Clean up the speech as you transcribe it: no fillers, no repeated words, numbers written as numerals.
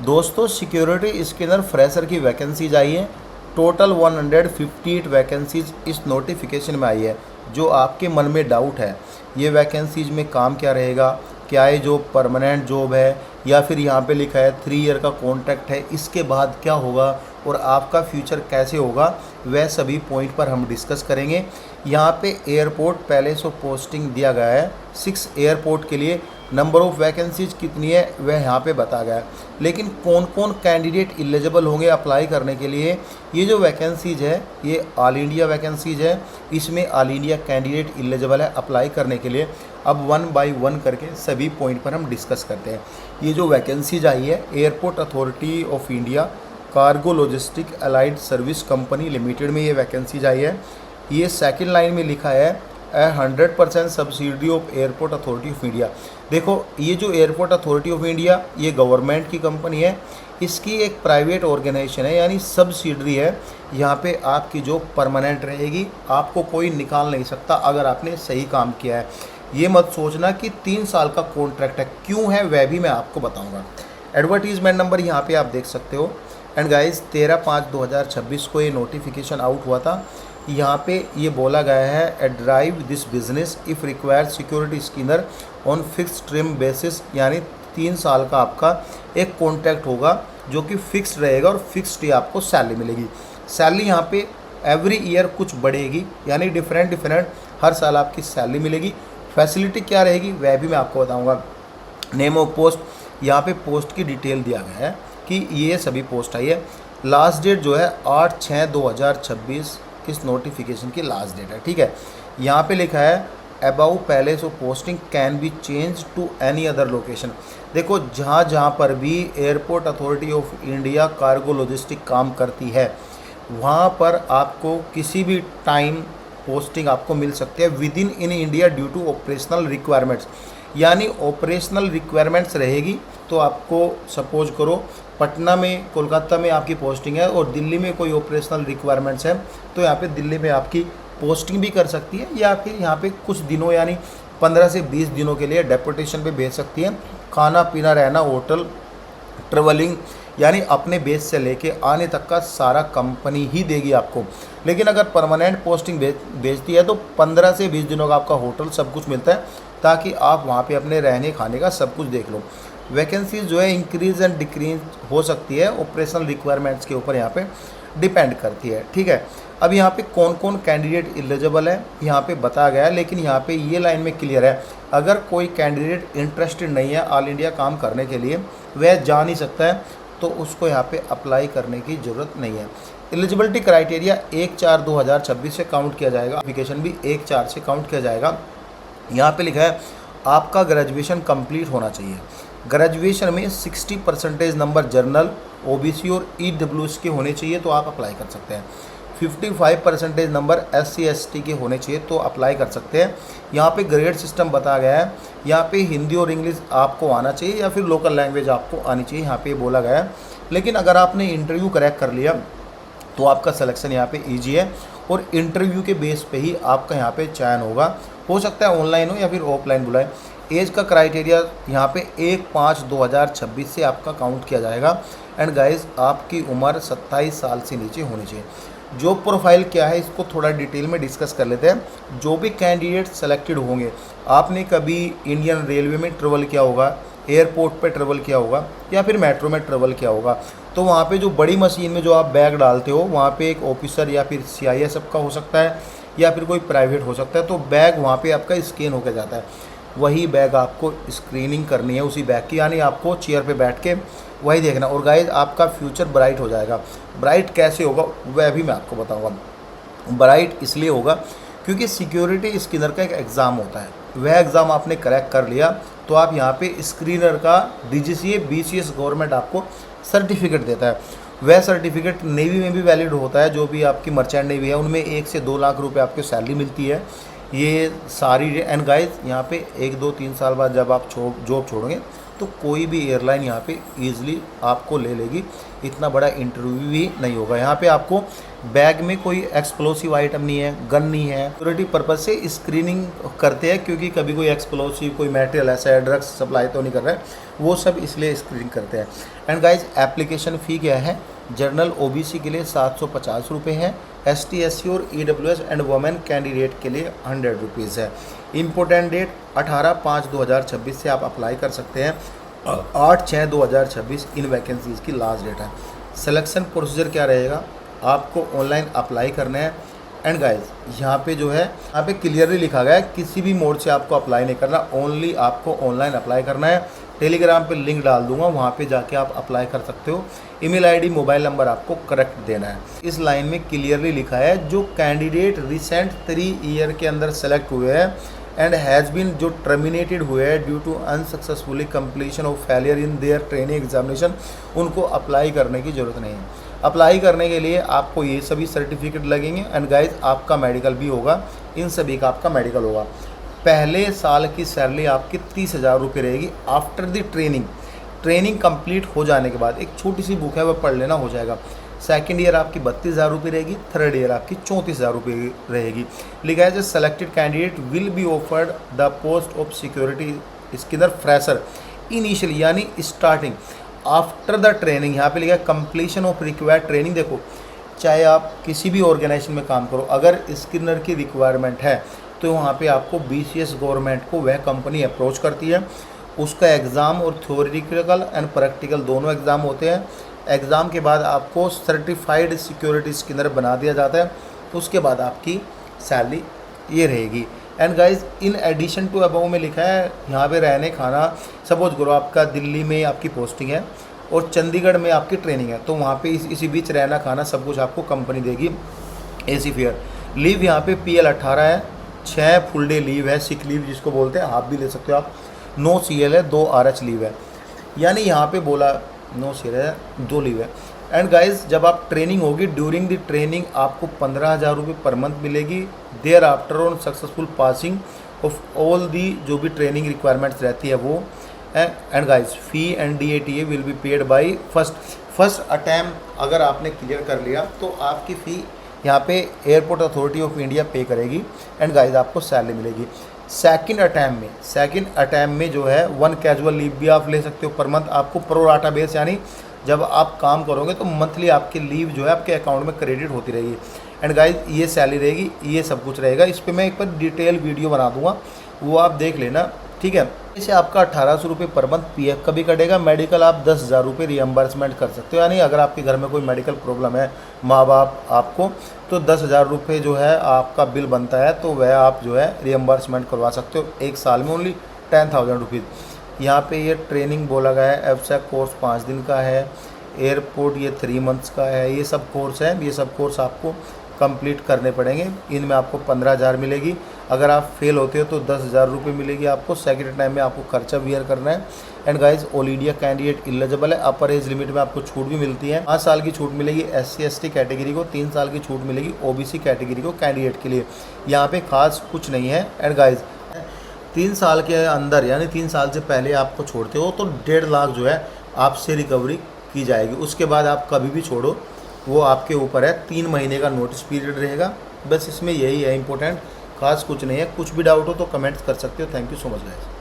दोस्तों security scanner fresher की vacancies आई है। टोटल 158 वैकेंसीज इस नोटिफिकेशन में आई है। जो आपके मन में डाउट है ये वैकेंसीज में काम क्या रहेगा, क्या ये जॉब परमानेंट जॉब है या फिर यहाँ पे लिखा है 3 ईयर का कॉन्ट्रैक्ट है, इसके बाद क्या होगा और आपका फ्यूचर कैसे होगा, वह सभी पॉइंट पर हम डिस्कस करेंगे। यहाँ पे एयरपोर्ट पहले से पोस्टिंग दिया गया है 6 एयरपोर्ट के लिए। नंबर ऑफ़ वैकेंसीज कितनी है वह यहाँ पे बताया गया है, लेकिन कौन कौन कैंडिडेट एलिजिबल होंगे अप्लाई करने के लिए। ये जो वैकेंसीज है ये ऑल इंडिया वैकेंसीज है, इसमें ऑल इंडिया कैंडिडेट एलिजिबल है अप्लाई करने के लिए। अब 1 बाय 1 करके सभी पॉइंट पर हम डिस्कस करते हैं। ये जो वैकेंसीज आई है airport authority of India cargo logistic allied service company limited में ये वैकेंसीज आई है। ये सेकंड लाइन में लिखा है 100% subsidy of airport authority of India. देखो ये जो एयरपोर्ट अथॉरिटी ऑफ इंडिया ये गवर्नमेंट की कंपनी है, इसकी एक प्राइवेट ऑर्गेनाइजेशन है यानी सब्सिडरी है। यहाँ पे आपकी जॉब परमानेंट रहेगी, आपको कोई निकाल नहीं सकता अगर आपने सही काम किया है। ये मत सोचना कि 3 साल का कॉन्ट्रैक्ट है, क्यों है वह भी मैं आपको बताऊँगा। एडवर्टीज़मेंट नंबर यहाँ पे आप देख सकते हो। एंड गाइस 13/5/2026 को ये नोटिफिकेशन आउट हुआ था। यहाँ पे ये बोला गया है a drive this business if required security scanner on fix term basis, यानी 3 साल का आपका एक कॉन्ट्रैक्ट होगा जो कि फिक्स्ड रहेगा और फिक्स्ड ही आपको सैलरी मिलेगी। सैलरी यहाँ पे एवरी ईयर कुछ बढ़ेगी, यानी डिफरेंट हर साल आपकी सैलरी मिलेगी। फैसिलिटी क्या रहेगी वह भी मैं आपको बताऊँगा। नेम ऑफ पोस्ट, यहाँ पे पोस्ट की डिटेल दिया गया है कि ये सभी पोस्ट आई है। लास्ट डेट जो है 8/6/2026 इस नोटिफिकेशन की लास्ट डेट है, ठीक है। यहाँ पे लिखा है about place of posting can be change to any other location. देखो जहाँ पर भी airport authority of India cargo logistic काम करती है वहाँ पर आपको किसी भी टाइम पोस्टिंग आपको मिल सकती है within India due to operational requirements, यानी ऑपरेशनल रिक्वायरमेंट्स रहेगी। तो आपको सपोज करो पटना में कोलकाता में आपकी पोस्टिंग है और दिल्ली में कोई ऑपरेशनल रिक्वायरमेंट्स है तो यहाँ पे दिल्ली में आपकी पोस्टिंग भी कर सकती है, या फिर यहाँ पे कुछ दिनों यानी 15 से 20 दिनों के लिए डेपुटेशन पे भेज सकती है। खाना पीना रहना होटल ट्रेवलिंग यानी अपने बेस से लेके आने तक का सारा कंपनी ही देगी आपको। लेकिन अगर परमानेंट पोस्टिंग भेजती है तो 15 से 20 दिनों का आपका होटल सब कुछ मिलता है, ताकि आप वहाँ पे अपने रहने खाने का सब कुछ देख लो। वैकेंसीज जो है इंक्रीज एंड डिक्रीज हो सकती है, ऑपरेशनल रिक्वायरमेंट्स के ऊपर यहाँ पे डिपेंड करती है, ठीक है। अब यहाँ पे कौन कौन कैंडिडेट एलिजिबल है यहाँ पे बताया गया है, लेकिन यहाँ पे ये लाइन में क्लियर है अगर कोई कैंडिडेट इंटरेस्टेड नहीं है ऑल इंडिया काम करने के लिए, वह जा नहीं सकता है, तो उसको यहाँ पे अप्लाई करने की ज़रूरत नहीं है। एलिजिबिलिटी क्राइटेरिया 1/4/2026 से काउंट किया जाएगा, एप्लीकेशन भी 1/4 से काउंट किया जाएगा। यहाँ पे लिखा है आपका ग्रेजुएशन कंप्लीट होना चाहिए। ग्रेजुएशन में 60% नंबर जर्नल ओबीसी और ईडब्ल्यूएस के होने चाहिए तो आप अप्लाई कर सकते हैं। 55% नंबर SC ST के होने चाहिए तो अप्लाई कर सकते हैं। यहाँ पे ग्रेड सिस्टम बताया गया है, यहाँ पे हिंदी और इंग्लिश आपको आना चाहिए या फिर लोकल लैंग्वेज आपको आनी चाहिए, यहाँ पे बोला गया है। लेकिन अगर आपने इंटरव्यू क्रैक कर लिया तो आपका सिलेक्शन यहाँ पे ईजी है और इंटरव्यू के बेस पे ही आपका यहाँ पे चयन होगा। हो सकता है ऑनलाइन हो या फिर ऑफलाइन बुलाएं। एज का क्राइटेरिया यहाँ पे 1/5/2026 से आपका काउंट किया जाएगा। एंड गाइस आपकी उम्र 27 साल से नीचे होनी चाहिए। जॉब प्रोफाइल क्या है इसको थोड़ा डिटेल में डिस्कस कर लेते हैं। जो भी कैंडिडेट सेलेक्टेड होंगे, आपने कभी इंडियन रेलवे में ट्रेवल किया होगा, एयरपोर्ट पे ट्रेवल किया होगा या फिर मेट्रो में ट्रेवल किया होगा, तो वहाँ पे जो बड़ी मशीन में जो आप बैग डालते हो वहाँ पे एक ऑफिसर या फिर CISF का हो सकता है या फिर कोई प्राइवेट हो सकता है, तो बैग वहाँ पे आपका स्कैन होकर जाता है। वही बैग आपको स्क्रीनिंग करनी है उसी बैग की, यानी आपको चेयर पे बैठ के वही देखना। और गाइस आपका फ्यूचर ब्राइट हो जाएगा। ब्राइट कैसे होगा वह भी मैं आपको बताऊंगा। ब्राइट इसलिए होगा क्योंकि सिक्योरिटी स्कैनर का एक एग्ज़ाम होता है, वह एग्ज़ाम आपने क्रैक कर लिया तो आप यहाँ पे स्क्रीनर का DGCA BCS गवर्नमेंट आपको सर्टिफिकेट देता है। वह सर्टिफिकेट नेवी में भी वैलिड होता है, जो भी आपकी मर्चेंट नेवी है उनमें 1 से 2 लाख रुपए आपकी सैलरी मिलती है। ये सारी एंड गाइस यहाँ पे 1 2 3 साल बाद जब आप जॉब छोड़ोगे तो कोई भी एयरलाइन यहाँ पे ईजिली आपको ले लेगी, इतना बड़ा इंटरव्यू भी नहीं होगा। यहाँ पे आपको बैग में कोई एक्सप्लोसिव आइटम नहीं है, गन नहीं है। सिक्योरिटी पर्पज से स्क्रीनिंग करते हैं क्योंकि कभी कोई एक्सप्लोसिव कोई मटेरियल ऐसा है, ड्रग्स सप्लाई तो नहीं कर रहा है, वो सब इसलिए स्क्रीनिंग करते हैं। एंड गाइज एप्लीकेशन फ़ी क्या है, जनरल OBC के लिए 750 रुपये है, ST SC और EWS एंड वुमेन कैंडिडेट के लिए 100 रुपीज़ है। इम्पोर्टेंट डेट 18/5/2026 से आप अप्लाई कर सकते हैं। 8/6/2026 इन वैकेंसीज़ की लास्ट डेट है। सिलेक्शन प्रोसीजर क्या रहेगा, आपको ऑनलाइन अप्लाई करना है। एंड गाइज यहाँ पे जो है, यहाँ पे क्लियरली लिखा गया है किसी भी मोड से आपको अप्लाई नहीं करना, ओनली आपको ऑनलाइन अप्लाई करना है। टेलीग्राम पे लिंक डाल दूंगा, वहाँ पे जाके आप अप्लाई कर सकते हो। ईमेल ID मोबाइल नंबर आपको करेक्ट देना है। इस लाइन में क्लियरली लिखा है जो कैंडिडेट रिसेंट 3 ईयर के अंदर सेलेक्ट हुए हैं एंड हैज़ बीन जो टर्मिनेटेड हुए हैं due to unsuccessfully completion of failure in their training examination, उनको अप्लाई करने की ज़रूरत नहीं है। अप्लाई करने के लिए आपको ये सभी सर्टिफिकेट लगेंगे। एंड गाइज आपका मेडिकल भी होगा, इन सभी का आपका मेडिकल होगा। पहले साल की सैलरी आपकी 30,000 रुपये रहेगी। आफ्टर द ट्रेनिंग कंप्लीट हो जाने के बाद एक छोटी सी बुक है, वह पढ़ लेना, हो जाएगा। सेकेंड ईयर आपकी 32,000 रुपये रहेगी, थर्ड ईयर आपकी 34,000 रुपये रहेगी। लिखा है जो selected candidate will be offered the post of security Skinner fresher initially, यानी स्टार्टिंग आफ्टर द ट्रेनिंग। यहाँ पे लिखा है कंप्लीशन ऑफ रिक्वायर्ड ट्रेनिंग। देखो, चाहे आप किसी भी ऑर्गेनाइजेशन में काम करो, अगर स्किनर की रिक्वायरमेंट है तो वहाँ पे आपको BCS गवर्नमेंट को वह कंपनी अप्रोच करती है। उसका एग्ज़ाम और थ्योरेटिकल एंड प्रैक्टिकल दोनों एग्ज़ाम होते हैं। एग्ज़ाम के बाद आपको सर्टिफाइड सिक्योरिटी स्किनर बना दिया जाता है। उसके बाद आपकी सैलरी ये रहेगी। And guys in addition to above में लिखा है यहाँ पे रहने खाना, सपोज करो आपका दिल्ली में आपकी पोस्टिंग है और चंडीगढ़ में आपकी ट्रेनिंग है, तो वहाँ पे इसी बीच रहना खाना सब कुछ आपको कंपनी देगी, AC फेयर। लीव यहाँ पे PL 18 है, 6 फुल डे लीव है, सिक लीव जिसको बोलते हैं, हाफ भी ले सकते हो आप। 9 CL है, 2 RH लीव है, यानी यहाँ पे बोला 9 CL है, 2 लीव है। एंड गाइज जब आप ट्रेनिंग होगी, ड्यूरिंग द ट्रेनिंग आपको 15,000 रुपये पर मंथ मिलेगी। Thereafter on successful passing of all the जो भी ट्रेनिंग रिक्वायरमेंट्स रहती है वो। And guys fee and DATA will be paid by first attempt. अगर आपने क्लियर कर लिया तो आपकी फ़ी यहाँ पे एयरपोर्ट अथॉरिटी ऑफ इंडिया पे करेगी। एंड गाइज आपको सैलरी मिलेगी। सेकंड अटैम्प्ट में जो है 1 कैजुअल लीव भी आप ले सकते हो पर मंथ, आपको प्रो राटा बेस, यानी जब आप काम करोगे तो मंथली आपकी लीव जो है आपके अकाउंट में क्रेडिट होती रहेगी। एंड गाइज ये सैलरी रहेगी, ये सब कुछ रहेगा। इस पर मैं एक बार डिटेल वीडियो बना दूंगा, वो आप देख लेना, ठीक है। इसे आपका 1800 रुपये पर मंथ PF का भी कटेगा। मेडिकल आप 10,000 रुपये रियम्बर्समेंट कर सकते हो, यानी अगर आपके घर में कोई मेडिकल प्रॉब्लम है, माँ बाप आपको, तो 10,000 रुपये जो है आपका बिल बनता है, तो वह आप जो है रियम्बर्समेंट करवा सकते हो एक साल में, ओनली 10,000 रुपीज़। यहाँ पे ये ट्रेनिंग बोला गया है, FSAC कोर्स 5 दिन का है, एयरपोर्ट ये 3 मंथ्स का है। ये सब कोर्स है, ये सब कोर्स आपको कंप्लीट करने पड़ेंगे। इनमें आपको 15,000 मिलेगी। अगर आप फेल होते हो तो 10,000 रुपये मिलेगी आपको। सेकेंड टाइम में आपको खर्चा बियर करना है। And guys all India candidate eligible है। अपर एज लिमिट में आपको छूट भी मिलती है। 5 साल की छूट मिलेगी SC ST कैटेगरी को, 3 साल की छूट मिलेगी OBC कैटेगरी को कैंडिडेट के लिए। यहाँ पे खास कुछ नहीं है। एंड गाइज 3 साल के अंदर, यानी 3 साल से पहले आपको छोड़ते हो तो 1.5 लाख जो है आपसे रिकवरी की जाएगी। उसके बाद आप कभी भी छोड़ो, वो आपके ऊपर है। 3 महीने का नोटिस पीरियड रहेगा। बस इसमें यही है इंपॉर्टेंट, खास कुछ नहीं है। कुछ भी डाउट हो तो कमेंट्स कर सकते हो। Thank you so much guys.